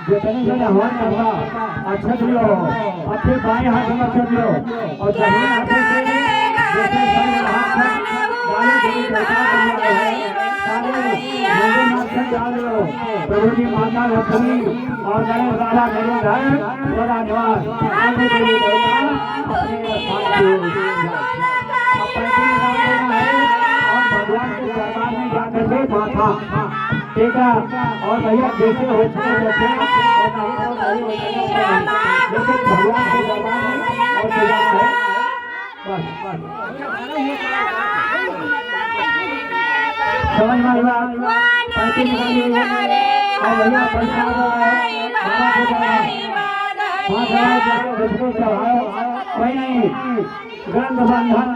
जितने हवन करना अक्षत लो, अपने बाएं हाथ में अक्षत लो और दाहिने हाथ से जैसे डाल लो। प्रभु की माता लक्ष्मी और गणेश राधा गणेश सदा निवास आगे देवी देवता और भगवान के दरबार में जाकर के माथा टेका और भैया जैसे हो चुके बच्चे लेकिन भगवान के दरबार में और पूजा है बस समझ में आया पैसे निकालिए और भैया प्रसाद कोई नहीं ग्रंथ बंधन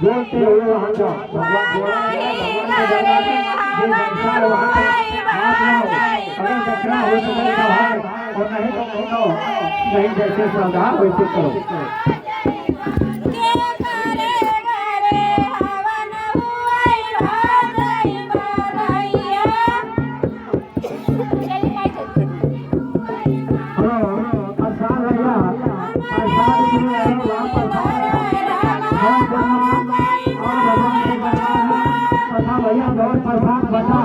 जोड़ते हुए वहाँ जाओ भगवान के दरबार में वहाँ अगर दक्षिणा हो सके तो है और नहीं तो करो नहीं जैसे श्रद्धा वैसे करो। भैया बहुत प्रसाद बचा